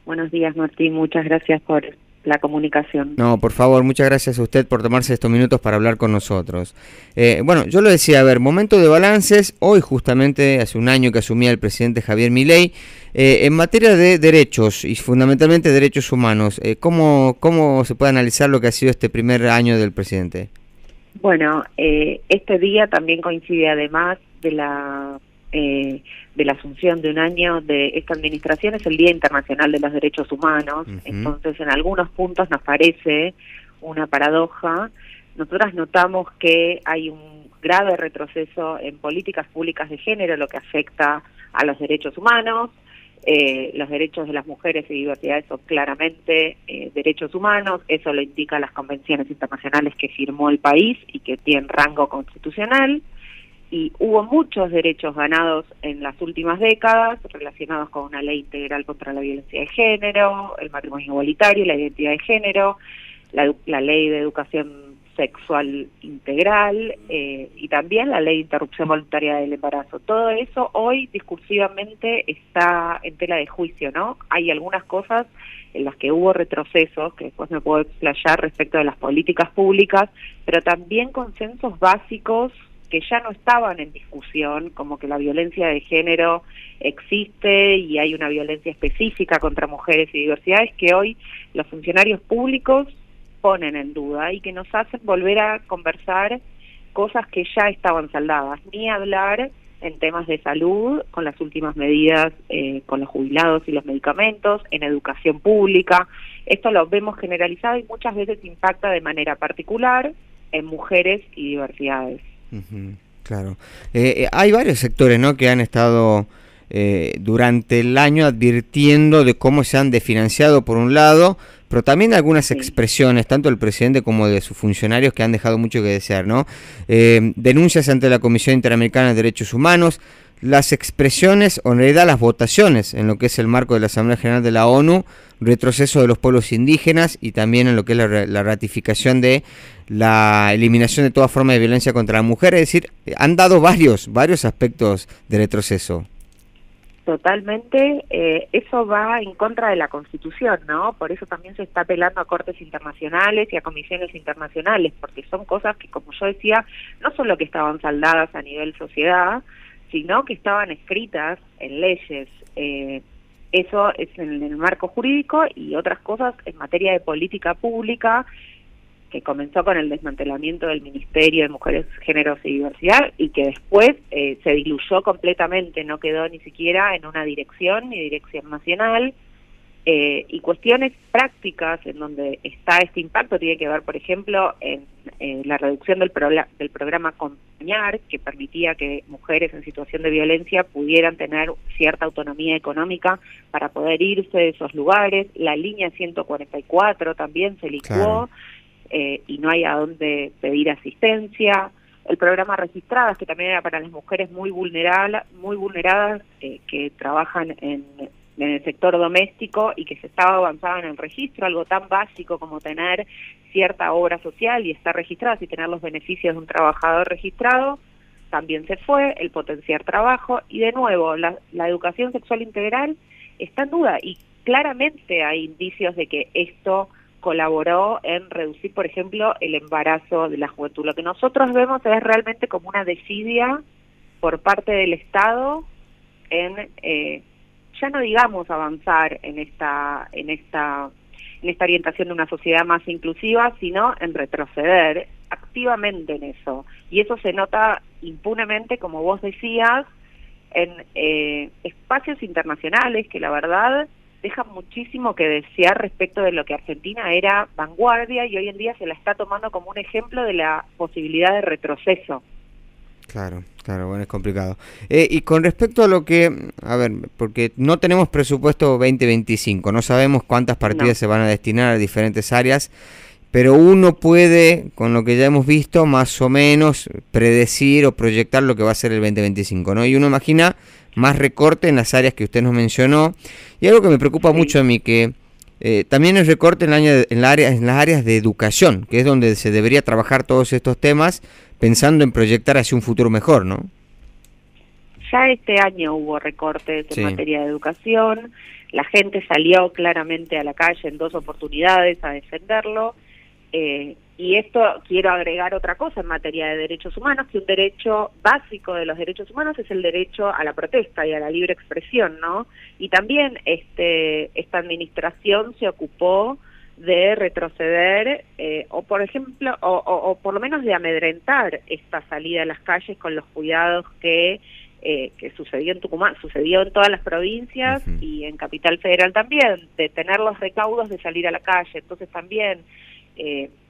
Buenos días, Martín. Muchas gracias por la comunicación. No, por favor, muchas gracias a usted por tomarse estos minutos para hablar con nosotros. Bueno, yo lo decía, a ver, momento de balances. Hoy justamente, hace un año que asumía el presidente Javier Milei, en materia de derechos y fundamentalmente derechos humanos, ¿cómo se puede analizar lo que ha sido este primer año del presidente? Bueno, este día también coincide además de la asunción de un año de esta administración, es el Día Internacional de los Derechos Humanos. Entonces, en algunos puntos nos parece una paradoja. Nosotras notamos que hay un grave retroceso en políticas públicas de género, lo que afecta a los derechos humanos. Los derechos de las mujeres y diversidades son claramente derechos humanos, eso lo indican las convenciones internacionales que firmó el país y que tienen rango constitucional. Y hubo muchos derechos ganados en las últimas décadas relacionados con una ley integral contra la violencia de género, el matrimonio igualitario, la identidad de género, la ley de educación sexual integral y también la ley de interrupción voluntaria del embarazo. Todo eso hoy discursivamente está en tela de juicio, ¿no? Hay algunas cosas en las que hubo retrocesos, que después me puedo explayar respecto de las políticas públicas, pero también consensos básicos que ya no estaban en discusión, como que la violencia de género existe y hay una violencia específica contra mujeres y diversidades que hoy los funcionarios públicos ponen en duda y que nos hacen volver a conversar cosas que ya estaban saldadas, ni hablar en temas de salud, con las últimas medidas con los jubilados y los medicamentos, en educación pública. Esto lo vemos generalizado y muchas veces impacta de manera particular en mujeres y diversidades. Claro. Hay varios sectores, ¿no?, que han estado durante el año advirtiendo de cómo se han desfinanciado por un lado, pero también algunas expresiones, tanto del presidente como de sus funcionarios, que han dejado mucho que desear, ¿no? Denuncias ante la Comisión Interamericana de Derechos Humanos, las expresiones, o en realidad las votaciones, en lo que es el marco de la Asamblea General de la ONU, retroceso de los pueblos indígenas y también en lo que es la ratificación de la eliminación de toda forma de violencia contra la mujer. Es decir, han dado varios aspectos de retroceso. Totalmente, eso va en contra de la Constitución, ¿no? Por eso también se está apelando a cortes internacionales y a comisiones internacionales, porque son cosas que, como yo decía, no solo que estaban saldadas a nivel sociedad, sino que estaban escritas en leyes. Eso es en el marco jurídico y otras cosas en materia de política pública, que comenzó con el desmantelamiento del Ministerio de Mujeres, Géneros y Diversidad y que después se diluyó completamente, no quedó ni siquiera en una dirección ni dirección nacional, y cuestiones prácticas en donde está este impacto tiene que ver, por ejemplo, en la reducción del programa Acompañar, que permitía que mujeres en situación de violencia pudieran tener cierta autonomía económica para poder irse de esos lugares. La línea 144 también se licuó. Claro. Y no hay a dónde pedir asistencia. El programa Registradas, que también era para las mujeres muy vulneradas que trabajan en el sector doméstico y que se estaba avanzando en el registro, algo tan básico como tener cierta obra social y estar registradas y tener los beneficios de un trabajador registrado, también se fue. El potenciar trabajo y de nuevo la educación sexual integral está en duda y claramente hay indicios de que esto colaboró en reducir, por ejemplo, el embarazo de la juventud. Lo que nosotros vemos es realmente como una desidia por parte del Estado en ya no digamos avanzar en esta orientación de una sociedad más inclusiva, sino en retroceder activamente en eso. Y eso se nota impunemente, como vos decías, en espacios internacionales que la verdad deja muchísimo que desear respecto de lo que Argentina era vanguardia y hoy en día se la está tomando como un ejemplo de la posibilidad de retroceso. Claro, bueno, es complicado. Y con respecto a lo que, a ver, porque no tenemos presupuesto 2025, no sabemos cuántas partidas se van a destinar a diferentes áreas, pero uno puede, con lo que ya hemos visto, más o menos predecir o proyectar lo que va a ser el 2025, ¿no? Y uno imagina más recorte en las áreas que usted nos mencionó, y algo que me preocupa mucho a mí, que también es recorte en las áreas de educación, que es donde se debería trabajar todos estos temas, pensando en proyectar hacia un futuro mejor, ¿no? Ya este año hubo recortes en materia de educación. la gente salió claramente a la calle en 2 oportunidades a defenderlo. Y esto, quiero agregar otra cosa en materia de derechos humanos, que un derecho básico de los derechos humanos es el derecho a la protesta y a la libre expresión, ¿no? Y también esta administración se ocupó de retroceder o por ejemplo o por lo menos de amedrentar esta salida a las calles con los cuidados que sucedió en Tucumán, sucedió en todas las provincias y en Capital Federal también, de tener los recaudos de salir a la calle. Entonces también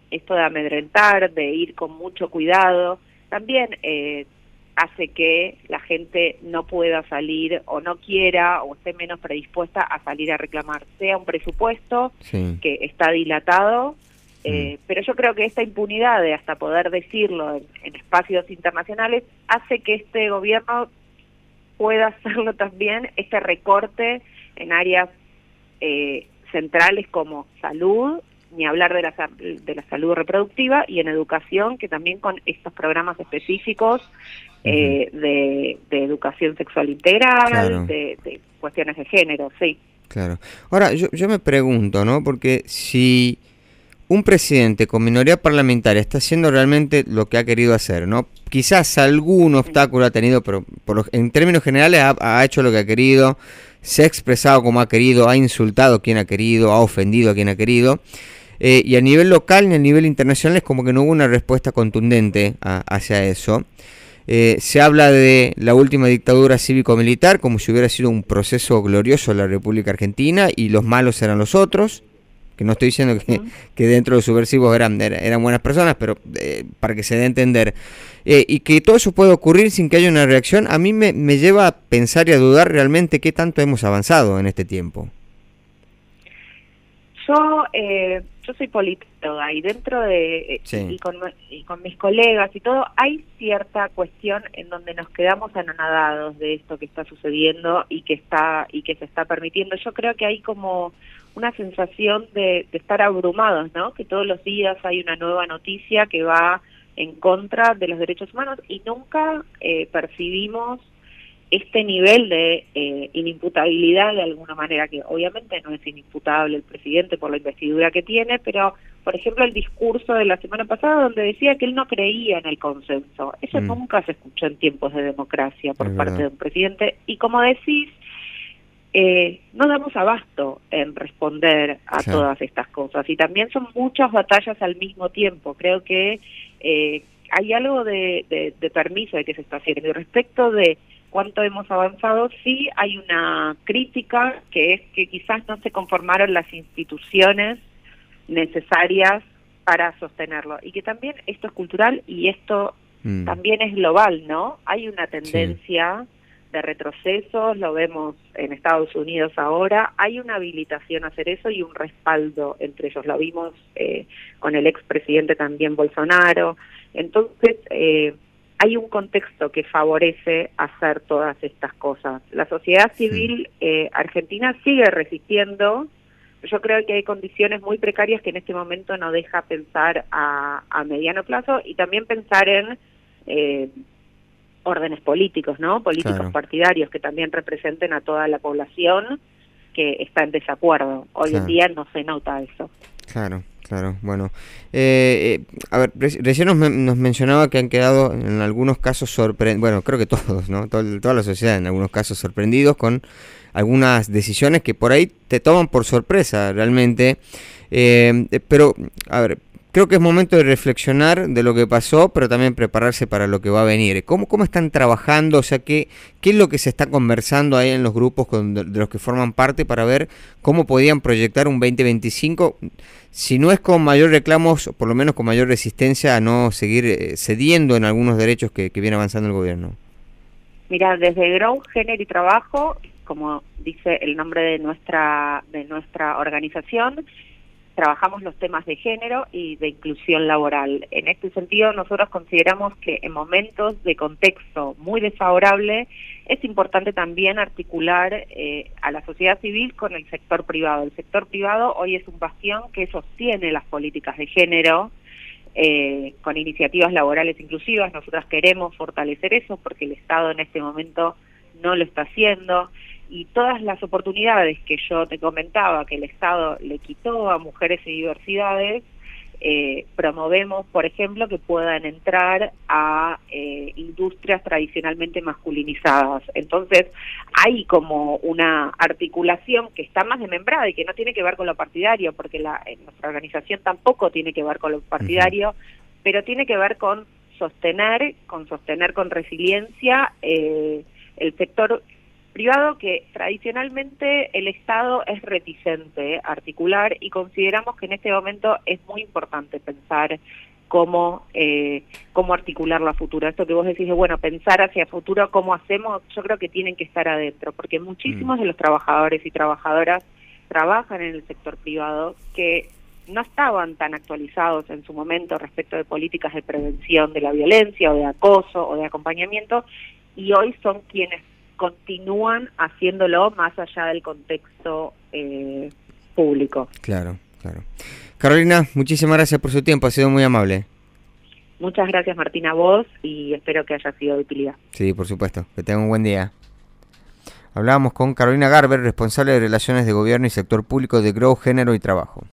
esto de amedrentar, de ir con mucho cuidado, también hace que la gente no pueda salir o no quiera o esté menos predispuesta a salir a reclamar, sea un presupuesto que está dilatado, pero yo creo que esta impunidad de hasta poder decirlo en espacios internacionales hace que este gobierno pueda hacerlo también, este recorte en áreas centrales como salud, ni hablar de la salud reproductiva, y en educación, que también con estos programas específicos de educación sexual integral, claro, de cuestiones de género, sí. Claro. Ahora, yo me pregunto, ¿no? Porque si un presidente con minoría parlamentaria está haciendo realmente lo que ha querido hacer, ¿no? Quizás algún obstáculo ha tenido, pero en términos generales ha hecho lo que ha querido, se ha expresado como ha querido, ha insultado a quien ha querido, ha ofendido a quien ha querido. Y a nivel local y a nivel internacional es como que no hubo una respuesta contundente hacia eso. Se habla de la última dictadura cívico-militar como si hubiera sido un proceso glorioso de la República Argentina y los malos eran los otros, que no estoy diciendo que dentro de los subversivos eran buenas personas, pero para que se dé a entender. Y que todo eso puede ocurrir sin que haya una reacción, a mí me lleva a pensar y a dudar realmente qué tanto hemos avanzado en este tiempo. Yo soy politóloga y dentro de y con mis colegas y todo hay cierta cuestión en donde nos quedamos anonadados de esto que está sucediendo y que se está permitiendo. Yo creo que hay como una sensación de estar abrumados, ¿no? Que todos los días hay una nueva noticia que va en contra de los derechos humanos y nunca percibimos este nivel de inimputabilidad de alguna manera, que obviamente no es inimputable el presidente por la investidura que tiene, pero por ejemplo el discurso de la semana pasada donde decía que él no creía en el consenso, eso nunca se escuchó en tiempos de democracia por parte de un presidente, y como decís, no damos abasto en responder a todas estas cosas, y también son muchas batallas al mismo tiempo. Creo que hay algo de permiso de que se está haciendo, y respecto de cuánto hemos avanzado, sí hay una crítica, que es que quizás no se conformaron las instituciones necesarias para sostenerlo, y que también esto es cultural y esto también es global, ¿no? Hay una tendencia de retrocesos, lo vemos en Estados Unidos ahora, hay una habilitación a hacer eso y un respaldo entre ellos, lo vimos con el expresidente también Bolsonaro. Entonces hay un contexto que favorece hacer todas estas cosas. La sociedad civil argentina sigue resistiendo. Yo creo que hay condiciones muy precarias que en este momento no deja pensar a mediano plazo, y también pensar en órdenes políticos, ¿no? Políticos partidarios que también representen a toda la población que está en desacuerdo. Hoy en día no se nota eso. Claro. Bueno, a ver, recién nos mencionaba que han quedado en algunos casos sorprendidos, bueno, creo que todos, ¿no? Toda la sociedad en algunos casos sorprendidos con algunas decisiones que por ahí te toman por sorpresa realmente, pero, a ver, creo que es momento de reflexionar de lo que pasó, pero también prepararse para lo que va a venir. ¿Cómo están trabajando? O sea, ¿qué es lo que se está conversando ahí en los grupos de los que forman parte para ver cómo podían proyectar un 2025, si no es con mayor reclamos, por lo menos con mayor resistencia a no seguir cediendo en algunos derechos que viene avanzando el gobierno? Mira, desde Grow, Género y Trabajo, como dice el nombre de nuestra organización, trabajamos los temas de género y de inclusión laboral. En este sentido, nosotros consideramos que en momentos de contexto muy desfavorable es importante también articular a la sociedad civil con el sector privado. El sector privado hoy es un bastión que sostiene las políticas de género con iniciativas laborales inclusivas. Nosotras queremos fortalecer eso porque el Estado en este momento no lo está haciendo. y todas las oportunidades que yo te comentaba que el Estado le quitó a mujeres y diversidades, promovemos, por ejemplo, que puedan entrar a industrias tradicionalmente masculinizadas. Entonces, hay como una articulación que está más desmembrada y que no tiene que ver con lo partidario, porque nuestra organización tampoco tiene que ver con lo partidario, pero tiene que ver con sostener con resiliencia el sector privado, que tradicionalmente el Estado es reticente a articular, y consideramos que en este momento es muy importante pensar cómo articularlo a futuro. Esto que vos decís de, bueno, pensar hacia futuro cómo hacemos, yo creo que tienen que estar adentro, porque muchísimos de los trabajadores y trabajadoras trabajan en el sector privado que no estaban tan actualizados en su momento respecto de políticas de prevención de la violencia o de acoso o de acompañamiento, y hoy son quienes continúan haciéndolo más allá del contexto público. Claro, claro. Carolina, muchísimas gracias por su tiempo, ha sido muy amable. Muchas gracias, Martina, a vos, y espero que haya sido de utilidad. Sí, por supuesto. Que tenga un buen día. Hablábamos con Carolina Garber, responsable de Relaciones de Gobierno y Sector Público de Grow, Género y Trabajo.